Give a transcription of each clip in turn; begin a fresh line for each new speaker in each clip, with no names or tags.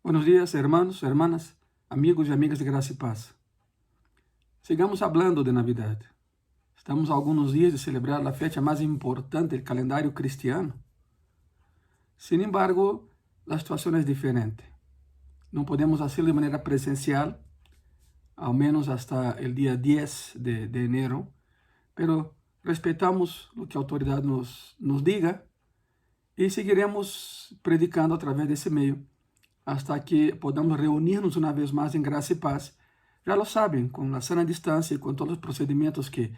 Buenos días, hermanos, hermanas, amigos y amigas de Gracia y Paz. Sigamos hablando de Navidad. Estamos a algunos días de celebrar la fecha más importante del calendario cristiano. Sin embargo, la situación es diferente. No podemos hacerlo de manera presencial, al menos hasta el día 10 de enero, pero respetamos lo que la autoridad nos diga y seguiremos predicando a través de ese medio hasta que podamos reunirnos una vez más en Gracia y Paz. Ya lo saben, con la sana distancia y con todos los procedimientos que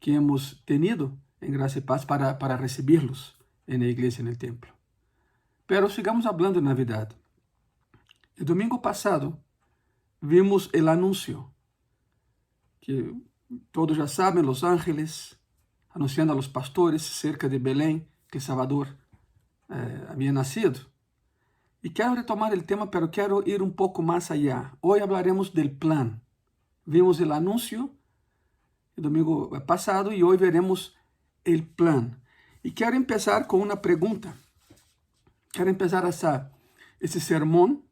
hemos tenido en Gracia y Paz para recibirlos en la iglesia, en el templo. Pero sigamos hablando de Navidad. El domingo pasado vimos el anuncio, que todos ya saben, los ángeles anunciando a los pastores cerca de Belén que Salvador había nacido. Y quiero retomar el tema, pero quiero ir un poco más allá. Hoy hablaremos del plan. Vimos el anuncio el domingo pasado y hoy veremos el plan. Y quiero empezar con una pregunta. Quiero empezar ese sermón,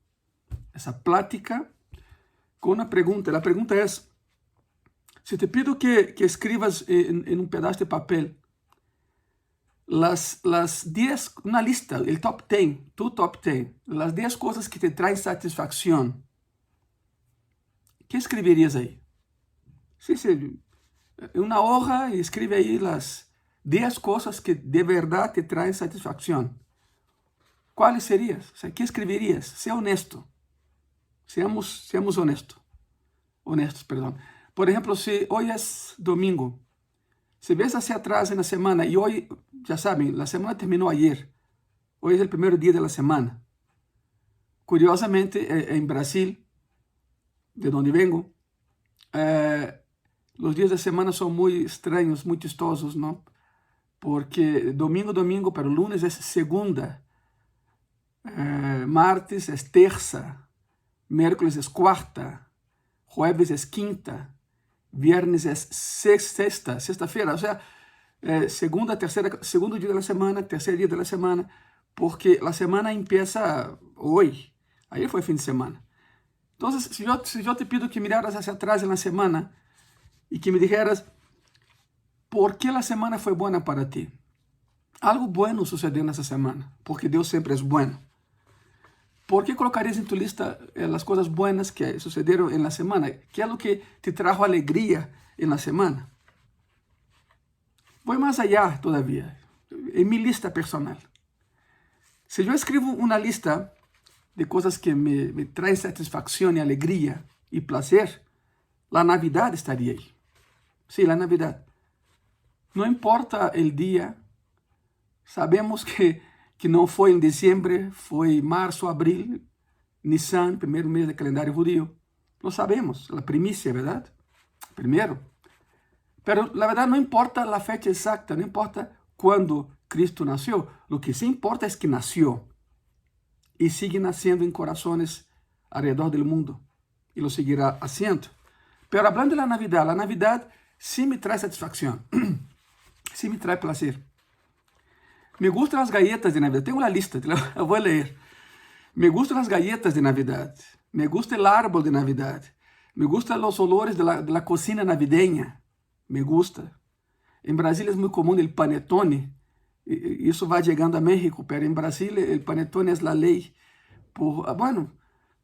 esa plática, con una pregunta. La pregunta es, si te pido que escribas en un pedazo de papel las 10, una lista, el top 10, tu top 10, las 10 cosas que te traen satisfacción, ¿qué escribirías ahí? Sí, una hoja y escribe ahí las 10 cosas que de verdad te traen satisfacción. ¿Cuáles serían? O sea, ¿qué escribirías? Sea honesto. Seamos honestos, perdón. Por ejemplo, si hoy es domingo, si ves hacia atrás en la semana, y hoy, ya saben, la semana terminó ayer. Hoy es el primer día de la semana. Curiosamente, en Brasil, de donde vengo, los días de semana son muy extraños, muy chistosos, ¿no? Porque domingo, pero lunes es segunda, martes es terça, miércoles es cuarta, jueves es quinta, viernes es sexta-feira, o sea, segunda, tercera, segundo día de la semana, tercer día de la semana, porque la semana empieza hoy. Ayer fue fin de semana. Entonces, si yo te pido que miraras hacia atrás en la semana y que me dijeras, ¿por qué la semana fue buena para ti? Algo bueno sucedió en esa semana, porque Dios siempre es bueno. ¿Por qué colocarías en tu lista las cosas buenas que sucedieron en la semana? ¿Qué es lo que te trajo alegría en la semana? Voy más allá todavía, en mi lista personal. Si yo escribo una lista de cosas que me traen satisfacción y alegría y placer, la Navidad estaría ahí. Sí, la Navidad. No importa el día, sabemos que no fue en diciembre, fue marzo, abril, Nisan, primer mes del calendario judío. Lo sabemos, la primicia, ¿verdad? Primero. Pero la verdad no importa la fecha exacta, no importa cuándo Cristo nació. Lo que sí importa es que nació y sigue naciendo en corazones alrededor del mundo y lo seguirá haciendo. Pero hablando de la Navidad sí me trae satisfacción, sí me trae placer. Me gustan las galletas de Navidad. Tengo una lista, te la voy a leer. Me gustan las galletas de Navidad. Me gusta el árbol de Navidad. Me gustan los olores de la cocina navideña. Me gusta. En Brasil es muy común el panetone. Eso va llegando a México, pero en Brasil el panetone es la ley. Bueno,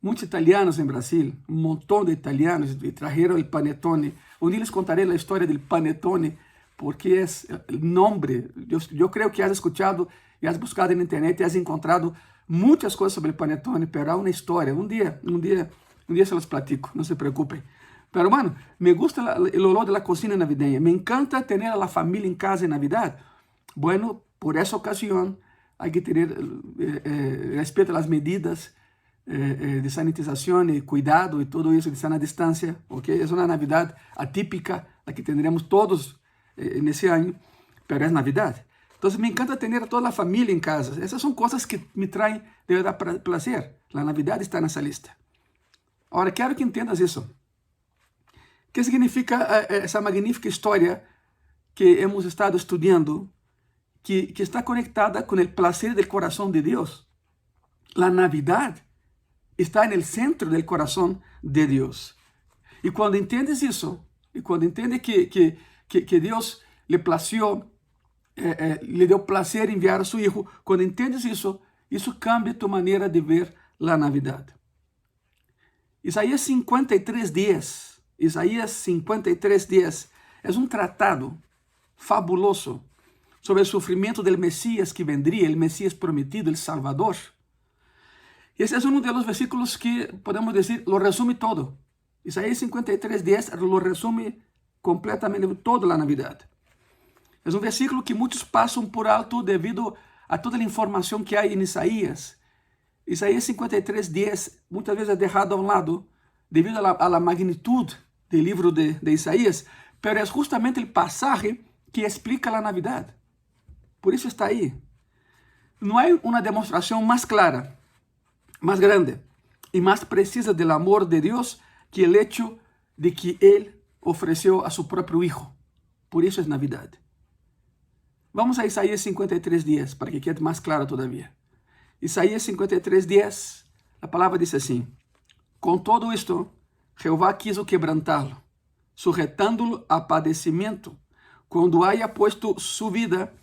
muchos italianos en Brasil, un montón de italianos trajeron el panetone. Un día les contaré la historia del panetone, porque es el nombre. Yo creo que has escuchado y has buscado en internet y has encontrado muchas cosas sobre el panetone, pero hay una historia. Un día se los platico, no se preocupen. Pero bueno, me gusta el olor de la cocina navideña. Me encanta tener a la familia en casa en Navidad. Bueno, por esa ocasión hay que tener respeto a las medidas de sanitización y cuidado y todo eso de sana distancia, porque es una Navidad atípica, la que tendremos todos en ese año, pero es Navidad. Entonces me encanta tener a toda la familia en casa. Esas son cosas que me traen de verdad placer. La Navidad está en esa lista. Ahora quiero que entiendas eso. ¿Qué significa esa magnífica historia que hemos estado estudiando, que está conectada con el placer del corazón de Dios? La Navidad está en el centro del corazón de Dios. Y cuando entiendes eso, y cuando entiendes que Dios le plació, le dio placer enviar a su Hijo, cuando entiendes eso, isso cambia tu manera de ver la Navidad. Isaías 53:10, Isaías 53:10 es un tratado fabuloso sobre el sufrimiento del Mesías que vendría, el Mesías prometido, el Salvador. Y ese es uno de los versículos que podemos decir, lo resume todo. Isaías 53:10 lo resume completamente toda la Navidad. Es un versículo que muchos pasan por alto debido a toda la información que hay en Isaías. Isaías 53:10 muchas veces es dejado a un lado debido a la magnitud del libro de Isaías, pero es justamente el pasaje que explica la Navidad. Por eso está ahí. No hay una demostración más clara, más grande y más precisa del amor de Dios que el hecho de que Él ofreció a su propio Hijo. Por eso es Navidad. Vamos a Isaías 53:10 para que quede más claro todavía. Isaías 53:10, la palabra dice así: con todo esto, Jehová quiso quebrantarlo, sujetándolo a padecimiento. Cuando haya puesto su vida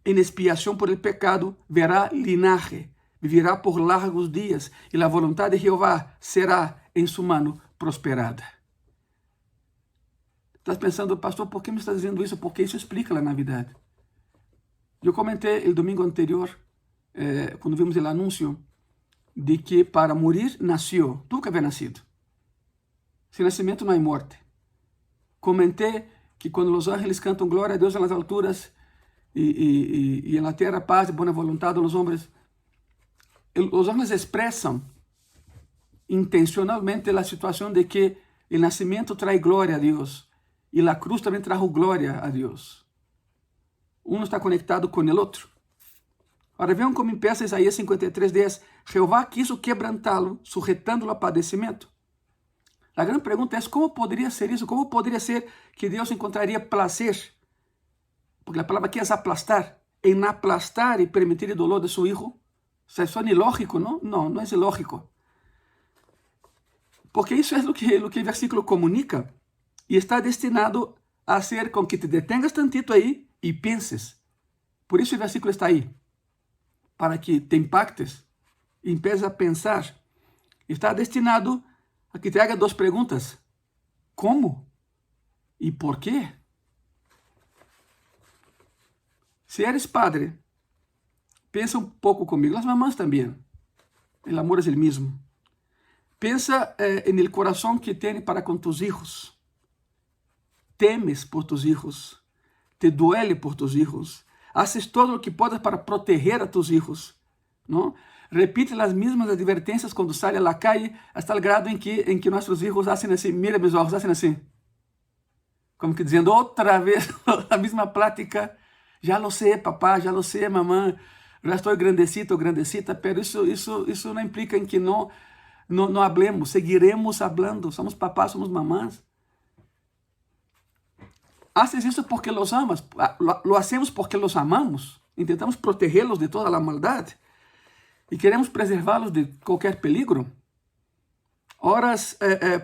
en expiación por el pecado, verá linaje, vivirá por largos días, y la voluntad de Jehová será en su mano prosperada. Estás pensando, pastor, ¿por qué me estás diciendo eso? Porque eso explica la Navidad. Yo comenté el domingo anterior, cuando vimos el anuncio, de que para morir nació, tuvo que haber nacido. Sin nacimiento no hay muerte. Comenté que cuando los ángeles cantan gloria a Dios en las alturas y en la tierra paz y buena voluntad de los hombres, los ángeles expresan intencionalmente la situación de que el nacimiento trae gloria a Dios y la cruz también trajo gloria a Dios. Uno está conectado con el otro. Ahora vean cómo empieza Isaías 53:10. Jehová quiso quebrantarlo, sujetándolo a padecimiento. La gran pregunta es, ¿cómo podría ser eso? ¿Cómo podría ser que Dios encontraría placer? Porque la palabra aquí es aplastar. En aplastar y permitir el dolor de su Hijo. O sea, suena ilógico, ¿no? No, no es ilógico. Porque eso es lo que el versículo comunica. Y está destinado a hacer con que te detengas tantito ahí y pienses. Por eso el versículo está ahí. Para que te impactes y empieces a pensar. Está destinado a que te haga dos preguntas. ¿Cómo? ¿Y por qué? Si eres padre, piensa un poco conmigo. Las mamás también. El amor es el mismo. Piensa en el corazón que tienes para con tus hijos. Temes por tus hijos. Te duele por tus hijos. Haces todo lo que puedas para proteger a tus hijos, ¿no? Repite las mismas advertencias cuando sale a la calle hasta el grado en que nuestros hijos hacen así. Mira mis ojos, hacen así. Como que diciendo otra vez la misma plática. Ya lo sé, papá, ya lo sé, mamá. Ya estoy grandecito, grandecita, pero eso no implica en que no hablemos. Seguiremos hablando. Somos papás, somos mamás. Haces eso porque los amas. Lo hacemos porque los amamos. Intentamos protegerlos de toda la maldad. Y queremos preservarlos de cualquier peligro. Oras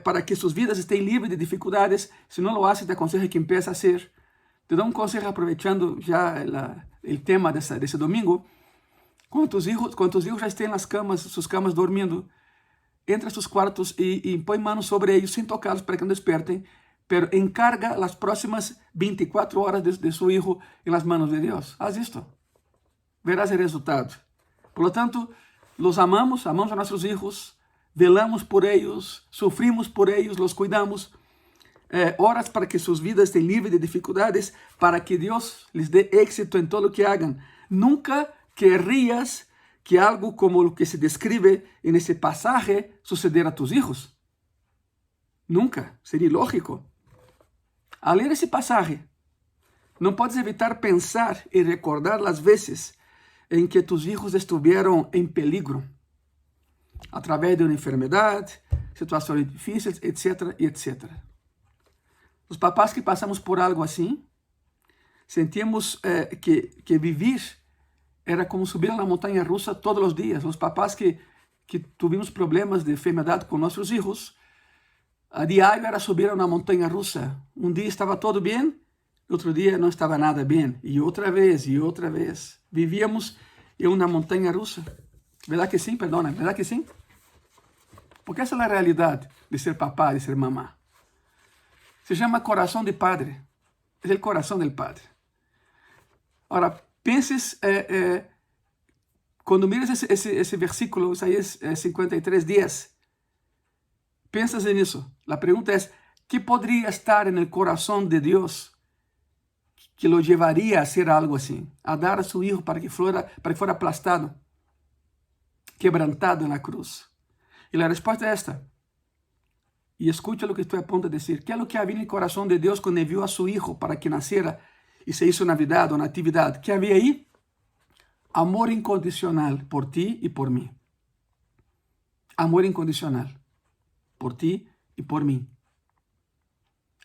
para que sus vidas estén libres de dificultades. Si no lo haces, te aconsejo que empieces a hacer. Te doy un consejo aprovechando ya el tema de ese domingo. Cuando tus hijos ya estén en las camas, sus camas durmiendo, entra a sus cuartos y pon manos sobre ellos sin tocarlos para que no desperten. Pero encarga las próximas 24 horas de su hijo en las manos de Dios. Haz esto. Verás el resultado. Por lo tanto, los amamos a nuestros hijos, velamos por ellos, sufrimos por ellos, los cuidamos. Oras para que sus vidas estén libres de dificultades, para que Dios les dé éxito en todo lo que hagan. Nunca querrías que algo como lo que se describe en ese pasaje sucediera a tus hijos. Nunca, sería ilógico. Al leer esse pasaje, não podes evitar pensar e recordar as vezes em que tus hijos estiveram em peligro, através de uma enfermidade, situações difíceis, etc, etc. Os papás que passamos por algo assim, sentimos que vivir era como subir na montanha russa todos os dias. Os papás que que tuvimos problemas de enfermedade com nossos filhos, a diário era subir a uma montanha russa. Um dia estava todo bem, outro dia não estava nada bem. E outra vez, e outra vez. Vivíamos em uma montanha russa. Verdade que sim? Perdona, verdade que sim? Porque essa é a realidade de ser papá, de ser mamá. Se chama coração de padre. É o coração del padre. Agora, penses, quando miras esse versículo, Isaías 53:10, pensas nisso. A pergunta é, ¿qué podría estar no coração de Deus que lo llevaría a hacer algo assim? A dar a su hijo para que fuera aplastado, quebrantado na cruz. E a resposta é esta. E escucha o que estou a ponto de dizer. ¿Qué es lo que había en el corazón de Dios cuando envió a su hijo para que naciera y se hizo Navidad o Natividad? ¿Qué había ahí? Amor incondicional por ti y por mí. Amor incondicional por ti y por mí.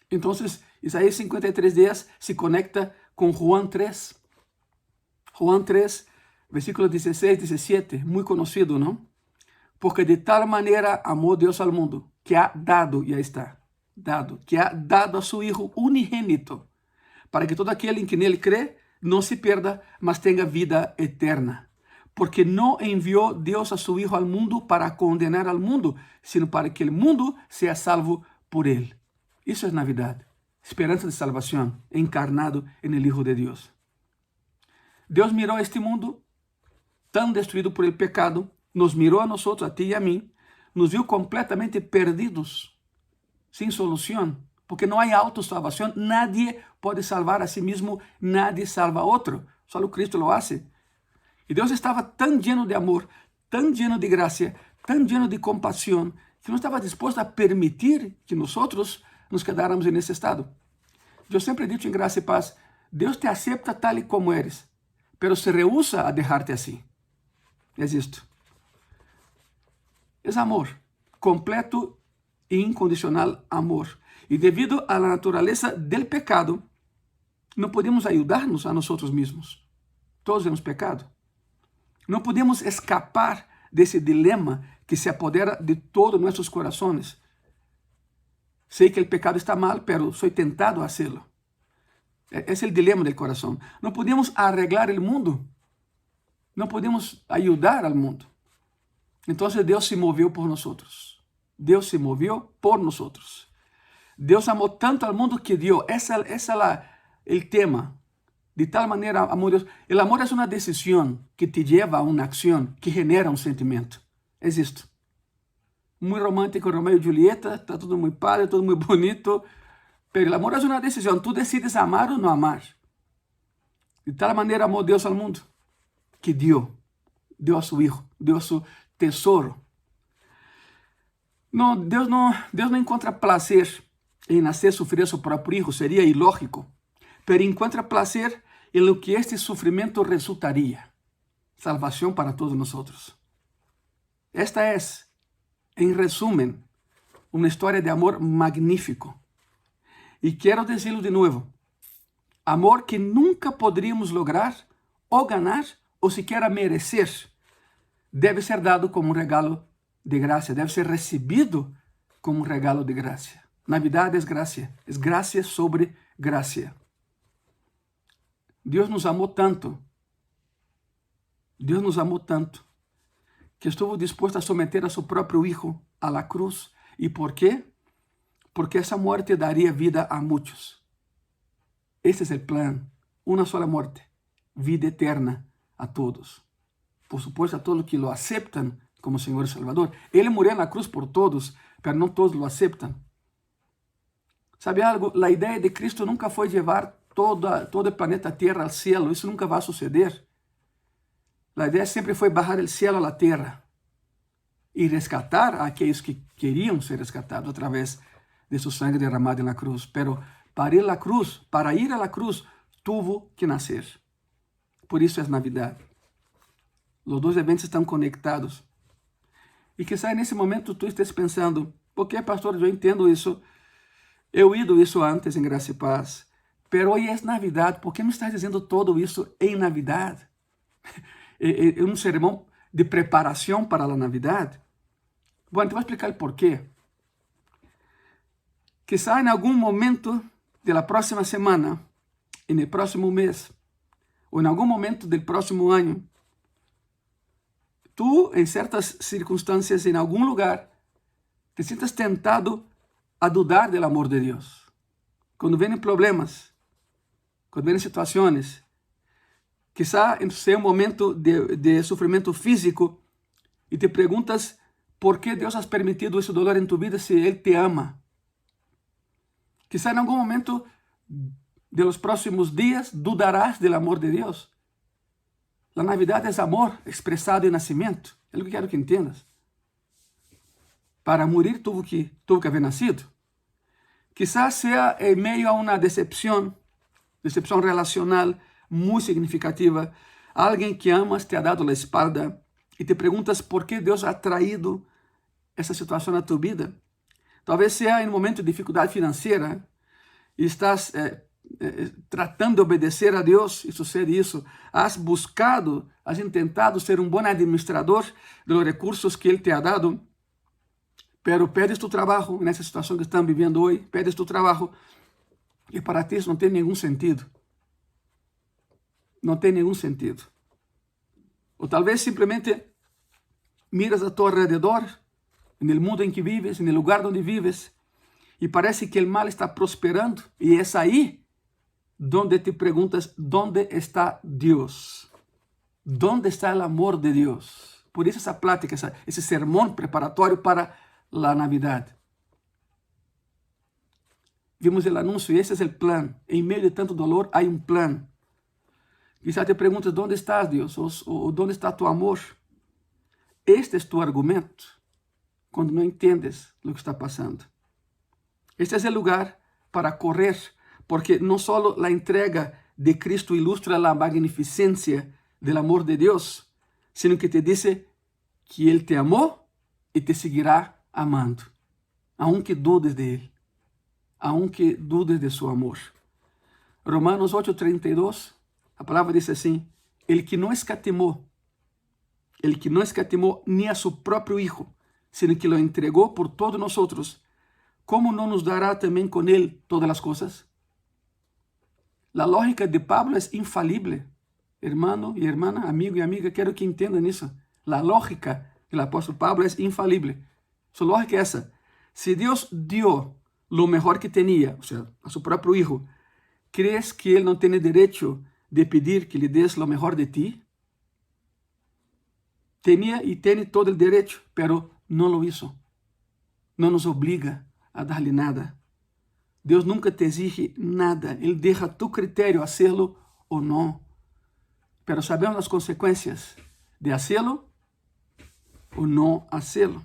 Entonces, Isaías 53:10 se conecta con Juan 3. Juan 3, versículos 16, 17, muy conocido, ¿no? Porque de tal manera amó Dios al mundo, que ha dado, ya está, dado, que ha dado a su Hijo unigénito, para que todo aquel en quien Él cree no se pierda, mas tenga vida eterna. Porque no envió Dios a su Hijo al mundo para condenar al mundo, sino para que el mundo sea salvo por Él. Eso es Navidad, esperanza de salvación, encarnado en el Hijo de Dios. Dios miró a este mundo tan destruído por el pecado, nos miró a nosotros, a ti y a mí, nos vio completamente perdidos, sin solución, porque no hay autosalvación, nadie puede salvar a sí mismo, nadie salva a otro, solo Cristo lo hace. Y Dios estaba tan lleno de amor, tan lleno de gracia, tan lleno de compasión, que no estaba dispuesto a permitir que nosotros nos quedáramos en ese estado. Yo siempre he dicho en Gracia y Paz, Dios te acepta tal y como eres, pero se rehúsa a dejarte así. Es esto. Es amor, completo e incondicional amor. Y debido a la naturaleza del pecado, no podemos ayudarnos a nosotros mismos. Todos hemos pecado. No podemos escapar de ese dilema que se apodera de todos nuestros corazones. Sei que el pecado está mal, pero soy tentado a hacerlo. Es el dilema del corazón. No podemos arreglar el mundo. No podemos ayudar al mundo. Entonces Dios se movió por nosotros. Dios se movió por nosotros. Dios amó tanto al mundo que dio. Ese es el tema. De tal manera amó Dios. El amor es una decisión que te lleva a una acción, que genera un sentimiento. Es esto. Muy romántico, Romeo y Julieta, está todo muy padre, todo muy bonito. Pero el amor es una decisión. Tú decides amar o no amar. De tal manera amó Dios al mundo que dio a su Hijo, dio a su tesoro. No, Deus não encontra prazer em hacer sofrer a su próprio Hijo, seria ilógico, pero encontra prazer em lo que este sofrimento resultaria, salvação para todos nós. Esta é, em resumen, uma história de amor magnífico. E quero dizer-lo de novo, amor que nunca poderíamos lograr ou ganhar ou sequer merecer, deve ser dado como um regalo de graça, deve ser recebido como um regalo de graça. Navidad é graça sobre graça. Deus nos amou tanto, que estuvo dispuesto a someter a su próprio Hijo a la cruz. ¿Y por qué? Porque esa muerte daría vida a muchos. Este es el plan, una sola muerte, vida eterna a todos. Por supuesto, a todos los que lo aceptan como Señor y Salvador. Él murió en la cruz por todos, pero no todos lo aceptan. ¿Sabe algo? La idea de Cristo nunca fue llevar todo el planeta Tierra al cielo. Eso nunca va a suceder. La idea siempre fue bajar el cielo a la tierra y rescatar a aquellos que querían ser rescatados a través de su sangre derramada en la cruz. Pero para ir a la cruz, tuvo que nacer. Por eso es Navidad. Los dos eventos están conectados. E quizá nesse momento tu estés pensando, por que, pastor, eu entendo isso, eu he oído isso antes em Graça e Paz, pero hoje é Navidad, por que me estás dizendo todo isso em Navidad? En un sermón de preparação para a Navidad? Bueno, te vou explicar o porquê. Quizá em algum momento da próxima semana, no próximo mês, ou em algum momento do próximo ano, tu, em certas circunstâncias, em algum lugar, te sientas tentado a dudar do amor de Deus. Quando vêm problemas, quando vêm situações, quizá seja um momento de sofrimento físico e te perguntas por que Deus ha permitido esse dolor em tu vida se Ele te ama. Quizá em algum momento de los próximos dias dudarás do amor de Deus. A Navidad é amor expressado em nascimento. É o que quero que entendas. Para morir tuvo que haver nascido. Quizás seja em meio a uma decepção relacional muito significativa. Alguém que amas te ha dado a espalda e te perguntas por que Deus ha traído essa situação na tua vida. Talvez seja em um momento de dificuldade financeira e estás tratando de obedecer a Deus e sucede isso. Has intentado ser um bom administrador dos recursos que Ele te ha dado, pero perdes tu trabalho nessa situação que estão vivendo hoje, perdes tu trabalho e para ti isso não tem nenhum sentido. Não tem nenhum sentido. Ou talvez simplesmente miras a tu alrededor, no mundo em que vives, no lugar onde vives, e parece que o mal está prosperando, e é aí donde te perguntas, ¿dónde está Deus? ¿Dónde está o amor de Deus? Por isso essa plática, esse sermão preparatório para a Navidad. Vimos o anúncio e esse é o plano. Em meio de tanto dolor, há um plano. Quizá te perguntas, ¿dónde estás, Deus? Ou ¿dónde está tu amor? Este é tu argumento quando não entendes o que está passando. Este é o lugar para correr, porque não só a entrega de Cristo ilustra a magnificência do amor de Deus, sino que te diz que Ele te amou e te seguirá amando, aunque dudes de Ele, aunque dudes de su amor. Romanos 8:32, a palavra diz assim: el que não escatimou nem a su próprio Hijo, sino que lo entregou por todos nosotros, ¿cómo no nos dará también con Él todas las cosas? La lógica de Pablo es infalible. Hermano y hermana, amigo y amiga, quiero que entiendan eso. La lógica del apóstol Pablo es infalible. Su lógica es esa. Si Dios dio lo mejor que tenía, o sea, a su propio Hijo, ¿crees que Él no tiene derecho de pedir que le des lo mejor de ti? Tenía y tiene todo el derecho, pero no lo hizo. No nos obliga a darle nada. Deus nunca te exige nada. Ele deja a tu critério hacerlo ou não. Pero sabemos as consequências de hacerlo ou não hacerlo.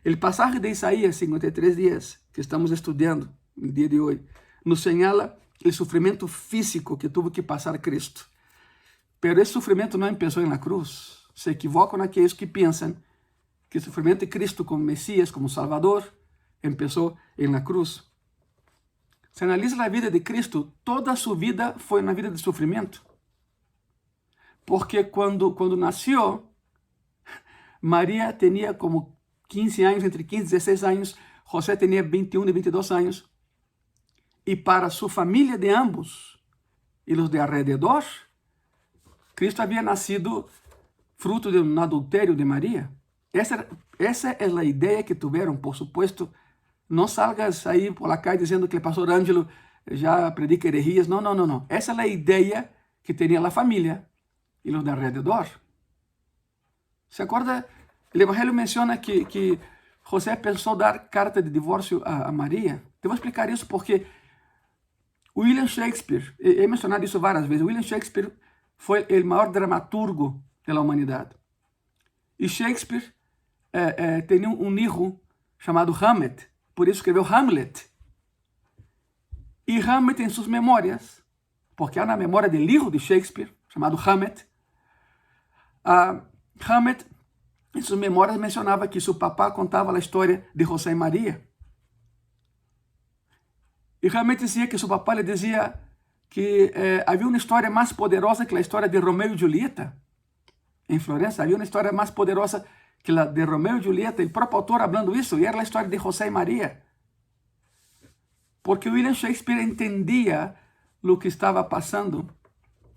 O pasaje de Isaías 53:10, que estamos estudando no dia de hoje, nos señala o sofrimento físico que tuvo que passar Cristo. Pero esse sofrimento não começou na cruz. Se equivocam aqueles que pensam que o sofrimento de Cristo como Messias, como Salvador, começou na cruz. Se analisa a vida de Cristo, toda a sua vida foi uma vida de sofrimento. Porque quando nasceu, Maria tinha como 15 anos, entre 15 e 16 anos, José tinha 21 e 22 anos. E para sua família de ambos e os de alrededor, Cristo havia nascido fruto de um adultério de Maria. Essa é a ideia que tiveram, por supuesto. Não salgas aí por la calle dizendo que o pastor Ângelo já predica heresias. Não. Essa é a ideia que tinha a família e os de alrededor. ¿Se acorda? O Evangelho menciona que José pensou dar carta de divórcio a Maria. Te vou explicar isso porque William Shakespeare, he mencionado isso várias vezes, William Shakespeare foi o maior dramaturgo da humanidade. E Shakespeare tinha um filho chamado Hamlet. Por isso escreveu Hamlet. E Hamlet, em suas memórias, porque há na memória do livro de Shakespeare, chamado Hamlet, Hamlet, em suas memórias, mencionava que seu papá contava a história de José e Maria. E Hamlet dizia que seu papá lhe dizia que havia uma história mais poderosa que a história de Romeu e Julieta. em Florença. Havia uma história mais poderosa que a de Romeo e Julieta, o próprio autor falando isso, e era a história de José e Maria. Porque William Shakespeare entendia o que estava passando,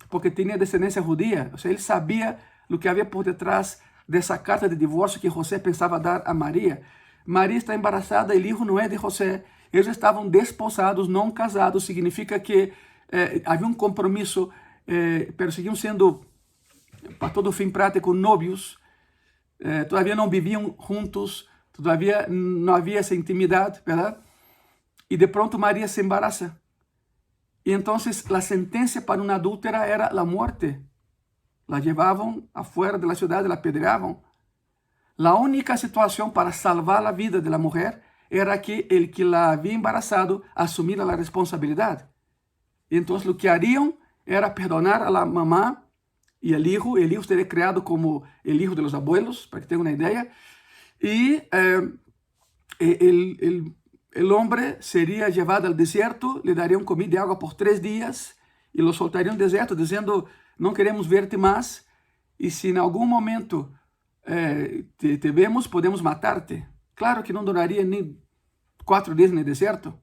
porque tinha descendência judia, ou seja, ele sabia o que havia por detrás dessa carta de divórcio que José pensava dar a Maria. Maria está embarazada, o filho não é de José, eles estavam desposados, não casados, significa que havia um compromisso, mas seguiam sendo, para todo fim prático, novios, todavia não viviam juntos, todavia não havia essa intimidade, verdade? E de pronto Maria se embaraza. E então a sentença para uma adúltera era a morte. La llevavam afuera de la ciudad, la apedreavam. La única situação para salvar a vida da mulher era que el que la havia embarazado assumira a responsabilidade. Então, o que hariam era perdonar a la mamá e el hijo seria criado como el hijo de los abuelos, para que tenham uma ideia, e el hombre seria levado ao deserto, lhe dariam comida e água por 3 dias, e lo soltariam no deserto, dizendo, não queremos ver-te mais, e se em algum momento te vemos, podemos matar-te. Claro que não duraria nem 4 dias no deserto.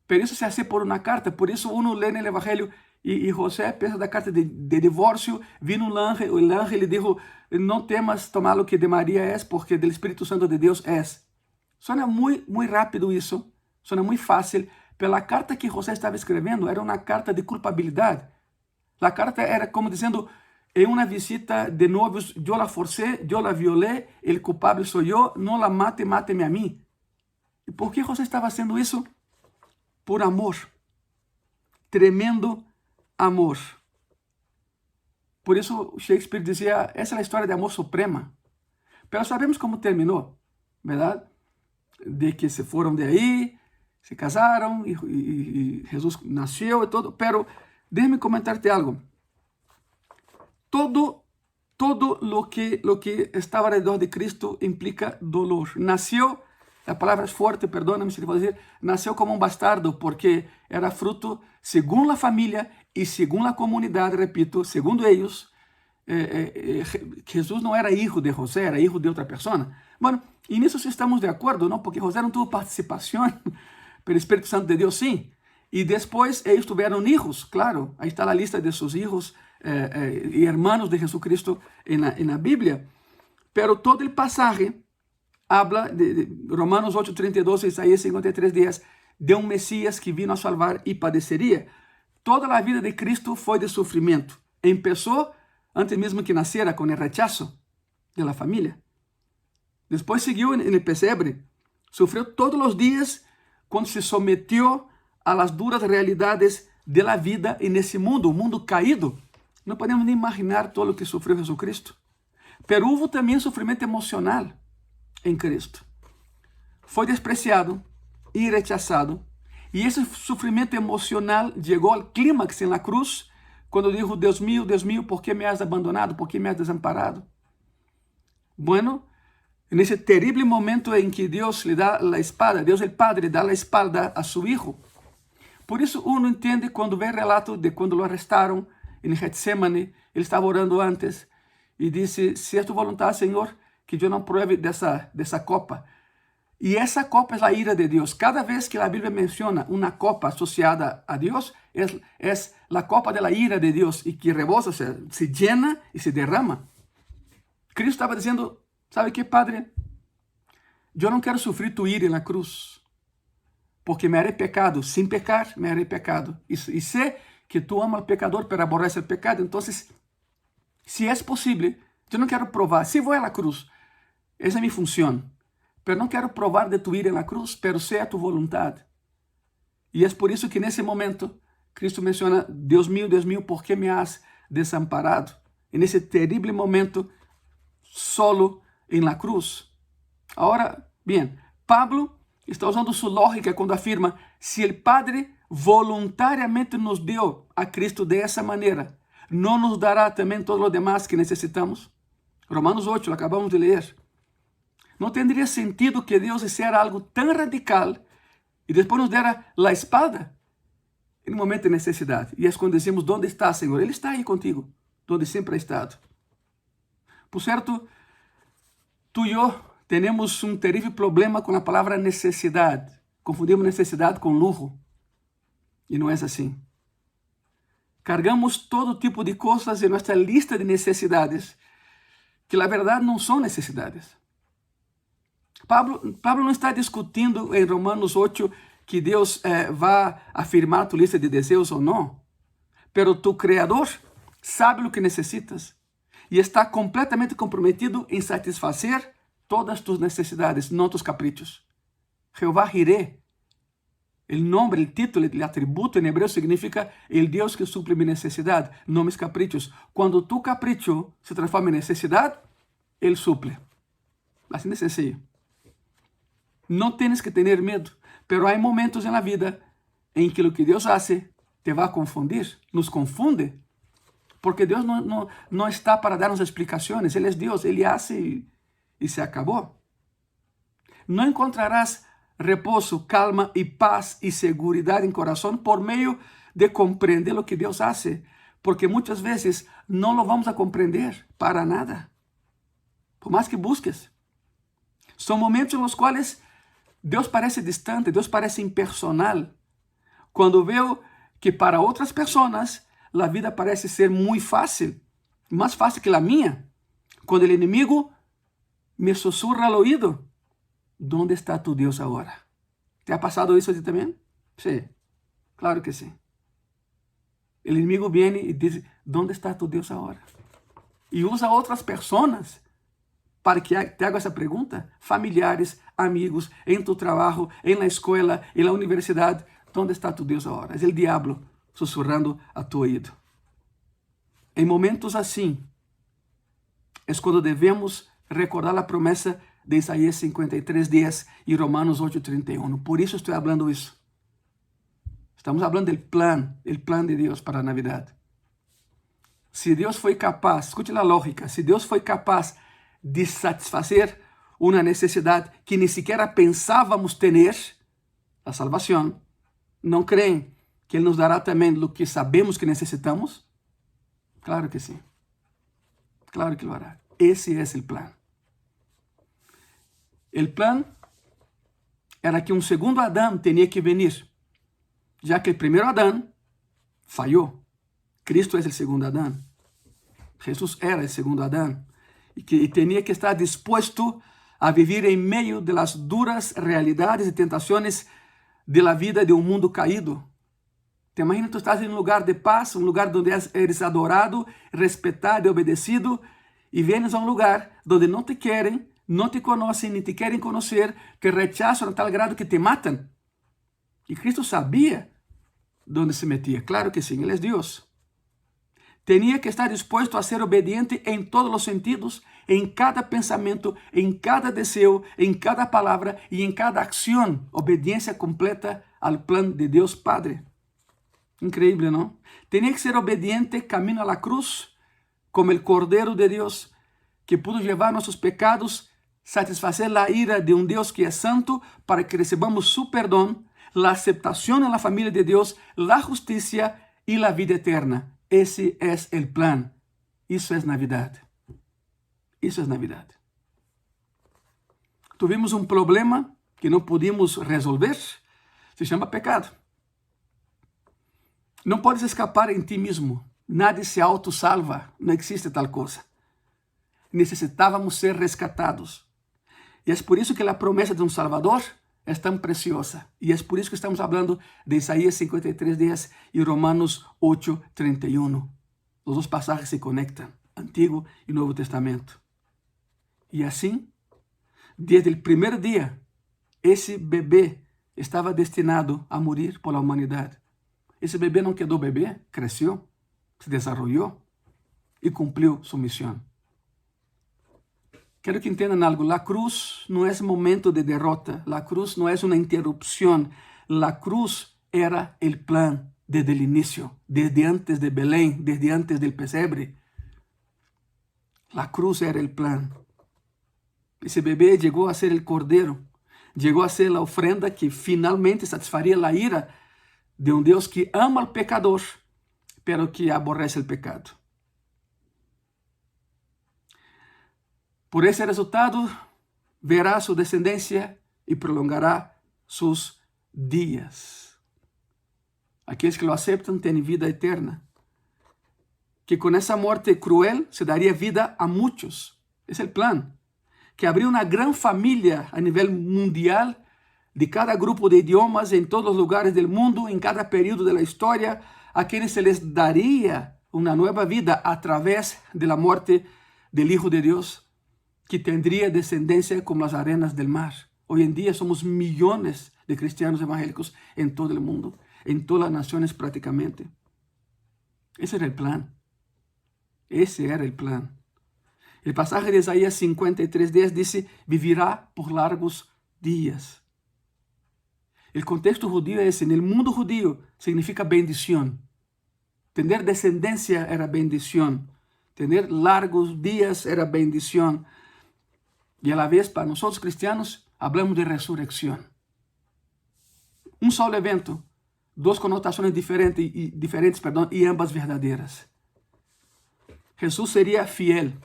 Por isso se hace por uma carta, por isso uno lê no Evangelho e José pensa da carta de divórcio, vino o ángel lhe disse, não temas tomar o que de Maria é, porque do Espírito Santo de Deus é. Suena muito rápido isso, suena muito fácil, pela carta que José estava escrevendo era uma carta de culpabilidade. A carta era como dizendo, em uma visita de novios, eu la forcé, eu la violé, el culpable sou eu, não la mate, mate-me a mim. E por que José estava fazendo isso? Por amor. Tremendo amor. Por isso Shakespeare dizia, essa é a história de amor suprema. Mas sabemos como terminou, verdade? De que se foram de aí, se casaram e Jesus nasceu e todo, pero déjame comentar-te algo. Todo lo que estava ao redor de Cristo implica dolor. Nasceu, a palavra é forte, perdóname se te vou dizer, nasceu como um bastardo, porque era fruto, segundo a família e segundo a comunidade, repito, segundo eles, Jesus não era filho de José, era filho de outra pessoa. Bueno, e nisso sí estamos de acordo, não? Porque José não teve participação, pelo Espírito Santo de Deus, sim. E depois eles tiveram filhos, claro, aí está a lista de seus filhos e hermanos de Jesucristo na Bíblia. Pero todo o passagem habla de Romanos 8:32, Isaías 53:10, de um Messias que vino a salvar e padeceria. Toda a vida de Cristo foi de sofrimento. Começou antes mesmo que nascera com o rechazo de la família. Depois seguiu no pesebre. Sofreu todos os dias quando se someteu a las duras realidades de la vida nesse mundo, um mundo caído. Não podemos nem imaginar todo o que sofreu Jesucristo. Pero houve também sofrimento emocional em Cristo. Foi despreciado e rechazado. E esse sofrimento emocional chegou ao clímax na cruz, quando dijo, Deus mío, ¿por qué me has abandonado? ¿Por qué me has desamparado? Bueno, nesse terrível momento em que Deus lhe dá a espada, Deus el Padre dá a espada a seu Hijo. Por isso uno entende quando vê relato de quando lo arrestaram em Getsemane, ele estava orando antes e disse, se é tu vontade, Senhor, que eu não pruebe dessa copa. E essa copa é a ira de Deus. Cada vez que a Bíblia menciona uma copa associada a Deus, é a copa da ira de Deus e que rebosa, se llena e se derrama. Cristo estava dizendo, sabe que, Padre? Eu não quero sofrer tu ira na cruz, porque me haré pecado. Sem pecar, me haré pecado. E sei que tu amas o pecador, pero aborrece o pecado. Então, se é possível, eu não quero provar. Se vou à cruz, essa é minha função. Pero não quero provar de tu ira na cruz, pero sea tu vontade. E é por isso que nesse momento, Cristo menciona, Deus mío, ¿por qué me has desamparado? E nesse terrível momento, solo em la cruz. Agora, bem, Pablo está usando sua lógica quando afirma, se o Padre voluntariamente nos deu a Cristo dessa maneira, não nos dará também todo o demais que necessitamos? Romanos 8, acabamos de ler. Não teria sentido que Deus hiciera algo tão radical e depois nos dera a espada em um momento de necessidade. E é quando dizemos, onde está, Senhor? Ele está aí contigo, onde sempre ha estado. Por cierto, tú y yo tenemos un terrible problema con la palabra necesidad. Confundimos necesidad con lujo. Y no es así. Cargamos todo tipo de cosas en nuestra lista de necesidades que la verdad no son necesidades. Pablo no está discutindo en Romanos 8 que Dios va a firmar tu lista de deseos o no. Pero tu Creador sabe lo que necesitas y está completamente comprometido en satisfacer todas tus necesidades, no tus caprichos. Jehová Jireh, el nombre, el título, el atributo en hebreo significa el Dios que suple mi necesidad, no mis caprichos. Cuando tu capricho se transforma en necesidad, Él suple. Así de sencillo. No tienes que tener miedo, pero hay momentos en la vida en que lo que Dios hace te va a confundir, nos confunde, porque Dios no está para darnos explicaciones. Él es Dios, Él hace y se acabó. No encontrarás reposo, calma y paz y seguridad en corazón por medio de comprender lo que Dios hace, porque muchas veces no lo vamos a comprender para nada, por más que busques. Son momentos en los cuales Dios parece distante, Dios parece impersonal. Cuando veo que para otras personas la vida parece ser muy fácil, más fácil que la mía. Cuando el enemigo me susurra al oído, ¿dónde está tu Dios ahora? ¿Te ha pasado eso a ti también? Sí, claro que sí. El enemigo viene y dice, ¿dónde está tu Dios ahora? Y usa a otras personas para que te haga esa pregunta. Familiares, amigos, en tu trabajo, en la escuela, en la universidad. ¿Dónde está tu Dios ahora? Es el diablo susurrando a tu oído. En momentos así, es cuando debemos recordar la promesa de Isaías 53:10 y Romanos 8:31. Por eso estoy hablando eso. Estamos hablando del plan, el plan de Dios para la Navidad. Si Dios fue capaz, escuche la lógica, si Dios fue capaz de satisfacer una necesidad que ni siquiera pensábamos tener, la salvación, ¿no creen que Él nos dará también lo que sabemos que necesitamos? Claro que sí. Claro que lo hará. Ese es el plan. El plan era que un segundo Adán tenía que venir, ya que el primero Adán falló. Cristo es el segundo Adán. Jesús era el segundo Adán. Y tenía que estar dispuesto a vivir en medio de las duras realidades y tentaciones de la vida de un mundo caído. Te imaginas, tú estás en un lugar de paz, un lugar donde eres adorado, respetado y obedecido, y vienes a un lugar donde no te quieren, no te conocen, ni te quieren conocer, te rechazan a tal grado que te matan. Y Cristo sabía dónde se metía. Claro que sí, Él es Dios. Tenía que estar dispuesto a ser obediente en todos los sentidos, en cada pensamiento, en cada deseo, en cada palabra y en cada acción. Obediencia completa al plan de Dios Padre. Increíble, ¿no? Tenía que ser obediente camino a la cruz, como el Cordero de Dios, que pudo llevar nuestros pecados, satisfacer la ira de un Dios que es santo, para que recibamos su perdón, la aceptación en la familia de Dios, la justicia y la vida eterna. Ese es el plan. Eso es Navidad. Eso es Navidad. Tuvimos un problema que no pudimos resolver. Se llama pecado. No puedes escapar en ti mismo. Nadie se autosalva. No existe tal cosa. Necesitábamos ser rescatados. Y es por eso que la promesa de un Salvador es tan preciosa. Y es por eso que estamos hablando de Isaías 53:10 y Romanos 8:31. Los dos pasajes se conectan, Antiguo y Nuevo Testamento. Y así, desde el primer día, ese bebé estaba destinado a morir por la humanidad. Ese bebé no quedó bebé, creció, se desarrolló y cumplió su misión. Quiero que entiendan algo. La cruz no es momento de derrota. La cruz no es una interrupción. La cruz era el plan desde el inicio, desde antes de Belén, desde antes del pesebre. La cruz era el plan. Ese bebé llegó a ser el cordero. Llegó a ser la ofrenda que finalmente satisfaría la ira de un Dios que ama al pecador, pero que aborrece el pecado. Por ese resultado, verá su descendencia y prolongará sus días. Aquellos que lo aceptan tienen vida eterna, que con esa muerte cruel se daría vida a muchos. Es el plan. Que habría una gran familia a nivel mundial de cada grupo de idiomas en todos los lugares del mundo, en cada periodo de la historia, a quienes se les daría una nueva vida a través de la muerte del Hijo de Dios, que tendría descendencia como las arenas del mar. Hoy en día somos millones de cristianos evangélicos en todo el mundo, en todas las naciones prácticamente. Ese era el plan. Ese era el plan. El pasaje de Isaías 53:10 dice, vivirá por largos días. El contexto judío es, en el mundo judío, significa bendición. Tener descendencia era bendición. Tener largos días era bendición. Y a la vez, para nosotros cristianos, hablamos de resurrección. Un solo evento, dos connotaciones diferentes, y ambas verdaderas. Jesús sería fiel.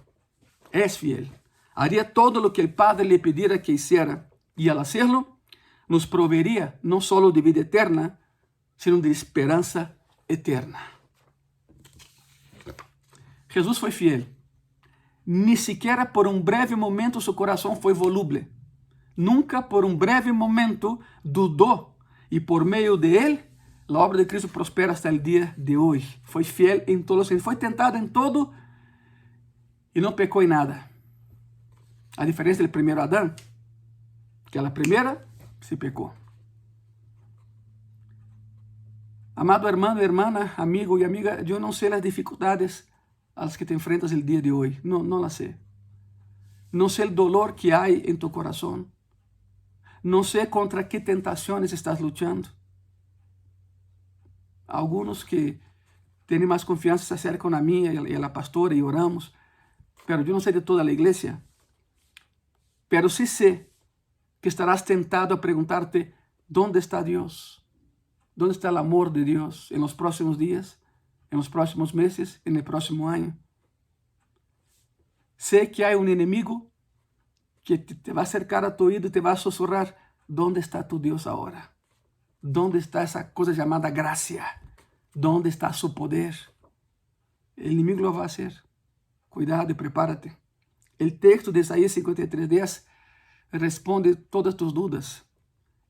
Es fiel. Haría todo lo que el Padre le pidiera que hiciera. Y al hacerlo, nos proveería no solo de vida eterna, sino de esperanza eterna. Jesús fue fiel. Ni siquiera por un breve momento su corazón fue voluble. Nunca por un breve momento dudó. Y por medio de él, la obra de Cristo prospera hasta el día de hoy. Fue fiel en todo. Fue tentado en todo y no pecó en nada. A diferencia del primero Adán, que a la primera se pecó. Amado hermano, hermana, amigo y amiga, yo no sé las dificultades a las que te enfrentas el día de hoy. No las sé. No sé el dolor que hay en tu corazón. No sé contra qué tentaciones estás luchando. Algunos que tienen más confianza se acercan a mí y a la pastora y oramos. Pero yo no sé de toda la iglesia. Pero sí sé que estarás tentado a preguntarte, ¿dónde está Dios? ¿Dónde está el amor de Dios en los próximos días, en los próximos meses, en el próximo año? Sé que hay un enemigo que te va a acercar a tu oído y te va a susurrar, ¿dónde está tu Dios ahora? ¿Dónde está esa cosa llamada gracia? ¿Dónde está su poder? El enemigo lo va a hacer. Cuidado y prepárate. El texto de Isaías 53:10 responde todas tus dudas.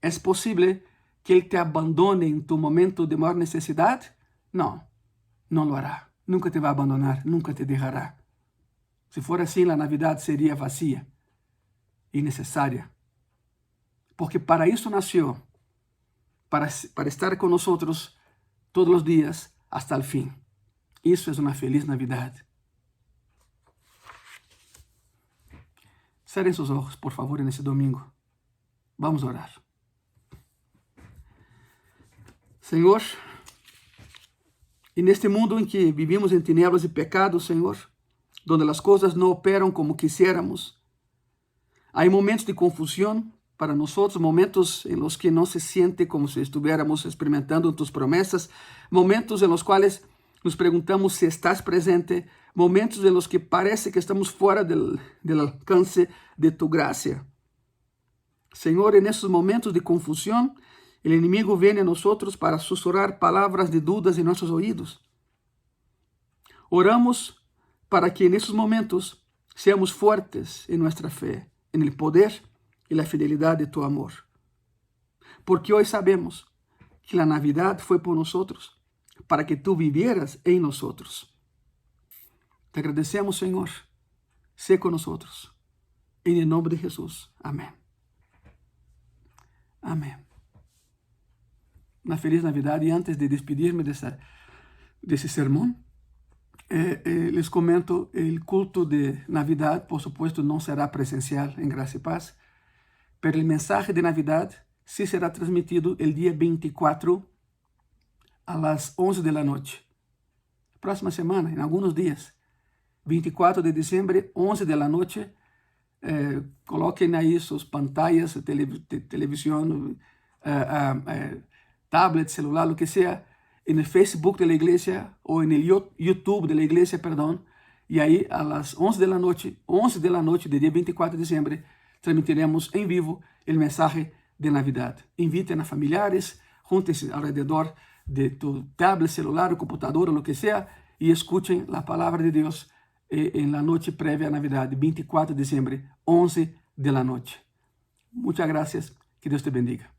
¿Es posible que Él te abandone en tu momento de mayor necesidad? No, no lo hará. Nunca te va a abandonar, nunca te dejará. Si fuera así, la Navidad sería vacía, innecesaria. Porque para eso nació, para estar con nosotros todos los días hasta el fin. Eso es una feliz Navidad. Cerren sus ojos, por favor, en ese domingo. Vamos a orar. Señor, en este mundo en que vivimos en tinieblas y pecados, Señor, donde las cosas no operan como quisiéramos, hay momentos de confusión para nosotros, momentos en los que no se siente como si estuviéramos experimentando tus promesas, momentos en los cuales nos preguntamos si estás presente, momentos en los que parece que estamos fuera del alcance de tu gracia. Señor, en esos momentos de confusión, el enemigo viene a nosotros para susurrar palabras de dudas en nuestros oídos. Oramos para que en esos momentos seamos fuertes en nuestra fe, en el poder y la fidelidad de tu amor. Porque hoy sabemos que la Navidad fue por nosotros, para que tú vivieras en nosotros. Te agradecemos, Señor. Sé con nosotros. En el nombre de Jesús. Amén. Amén. Una feliz Navidad. Y antes de despedirme de ese sermón, les comento, el culto de Navidad, por supuesto, no será presencial en Gracia y Paz, pero el mensaje de Navidad sí será transmitido el día 24 a las 11 de la noche. Próxima semana, en algunos días. 24 de diciembre, 11 de la noche. Coloquen ahí sus pantallas, televisión, tablet, celular, lo que sea, en el Facebook de la iglesia o en el YouTube de la iglesia, perdón, Y ahí a las 11 de la noche del día 24 de diciembre, transmitiremos en vivo el mensaje de Navidad. Inviten a familiares, júntense alrededor de tu tablet, celular, computadora, lo que sea, y escuchen la palabra de Dios en la noche previa a Navidad, 24 de diciembre, 11 de la noche. Muchas gracias. Que Dios te bendiga.